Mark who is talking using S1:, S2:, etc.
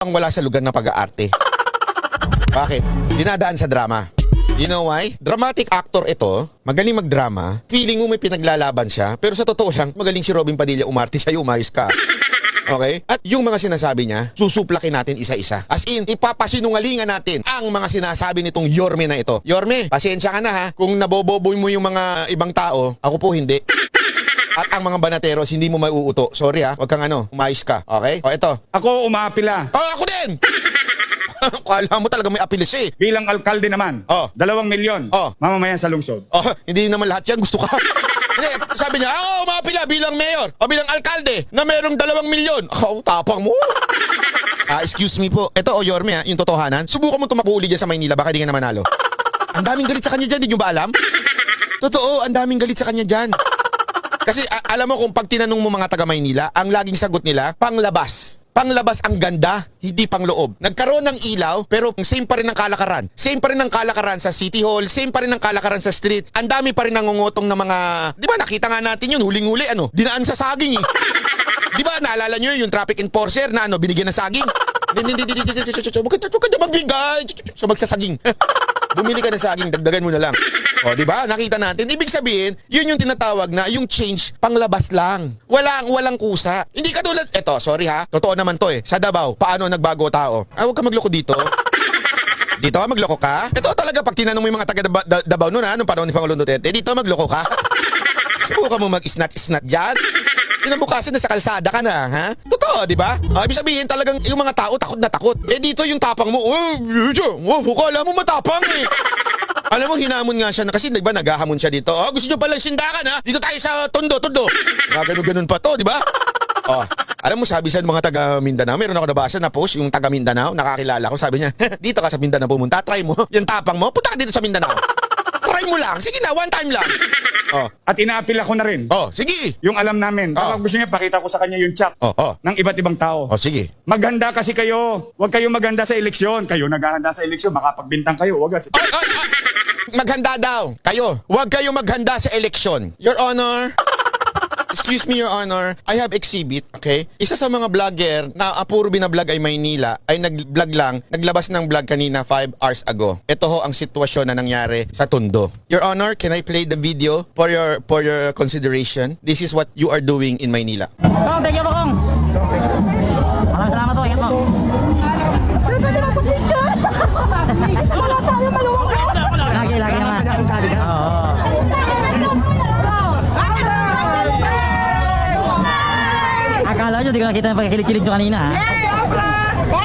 S1: ang wala sa lugar ng pag-aarte. Bakit? Dinadaan sa drama. You know why? Dramatic actor ito, magaling magdrama, feeling mo may pinaglalaban siya, pero sa totoo lang, magaling si Robin Padilla umarte sa'yo, umayos ka. Okay? At yung mga sinasabi niya, susuplakin natin isa-isa. As in, ipapasinungalingan natin ang mga sinasabi nitong Yorme na ito. Yorme, pasensya ka na ha, kung naboboboy mo yung mga ibang tao, ako po hindi. At ang mga banateros, hindi mo maiuuto. Sorry ha, wag kang umayos ka. Okay? O ito.
S2: Ako umaapila.
S1: Oh, ako din! Kala mo talaga may apilis eh.
S2: Bilang alkalde naman, 2 milyon mamamayan sa lungsod.
S1: Oh, hindi naman lahat yan gusto ka. Hindi, sabi niya, umapila bilang mayor o bilang alkalde na merong 2 milyon. Tapang mo. Excuse me po. Ito, Yorme, yung totohanan. Subukan mo tumakbo uli dyan sa Maynila, baka di ka na manalo. Ang daming galit sa kanya dyan, di nyo ba alam? Totoo, ang daming galit sa kanya dyan. Kasi alam mo kung pag tinanong mo mga taga Maynila, ang laging sagot nila, panglabas. Panglabas ang ganda, hindi pangloob. Nagkaroon ng ilaw, pero same pa rin ang kalakaran. Same pa rin ang kalakaran sa City Hall, same pa rin ang kalakaran sa street. Ang dami pa rin nangungutong na mga... Di ba nakita nga natin yun, huling-huli, dinaan sa saging eh. Di ba naalala nyo yung traffic enforcer na binigyan ng saging? Huwag ka dyan magbigay. So magsasaging. Bumili ka ng saging, dagdagan mo na lang. O, di ba? Nakita natin. Ibig sabihin, yun yung tinatawag na yung change, panglabas lang. Walang kusa. Hindi katulad, eto, sorry ha, totoo naman to eh. Sa Davao, paano nagbago tao? Huwag ka magloko dito. Dito ka magloko ka? Ito talaga, pag tinanong mo yung mga taga Davao noon nung panahon ni Pangulong Duterte, dito magloko ka? Subukan mo mag-isnat-isnat dyan. Kinabukasan na sa kalsada ka na, ha? Totoo, di ba? Ibig sabihin talagang yung mga tao takot na takot. Eh dito yung tapang mo, kala mo matapang eh. Alam mo, hinamon nga siya na kasi diba naghahamon siya dito. Gusto nyo palang sindakan ha? Dito tayo sa Tondo. Ganun pa to, di ba? Alam mo, sabi sa mga taga Mindanao, meron ako nabasa na post, yung taga Mindanao, nakakilala ko, sabi niya, dito ka sa Mindanao pumunta, try mo, yung tapang mo, punta ka dito sa Mindanao. Try mo lang, sige na, one time lang.
S2: At inaapila ko na rin.
S1: Sige.
S2: Yung alam namin, kapag gusto niya, pakita ko sa kanya yung chat ng iba't ibang tao.
S1: Sige.
S2: Maghanda kasi kayo. Huwag kayong maghanda sa eleksyon. Kayo naghahanda sa eleksyon, makapagbintang kayo. Huwag kasi.
S1: Maghanda daw. Kayo. Huwag kayo maghanda sa eleksyon. Your Honor. Excuse me, Your Honor. I have exhibit, okay? Isa sa mga vlogger na puro binablog ay Maynila, ay nag-vlog lang, naglabas ng vlog kanina 5 hours ago. Ito ho ang sitwasyon na nangyari sa Tondo. Your Honor, can I play the video for your consideration? This is what you are doing in Maynila.
S3: Kong, thank you po, Kong. Maraming salamat po, ingat po.
S4: Pwede na picture. Wala tayo maluwag ka.
S3: Lagi naman. Oo. Akala nyo, di ko nakita yung pagkikilig-kilig nyo kanina, ha?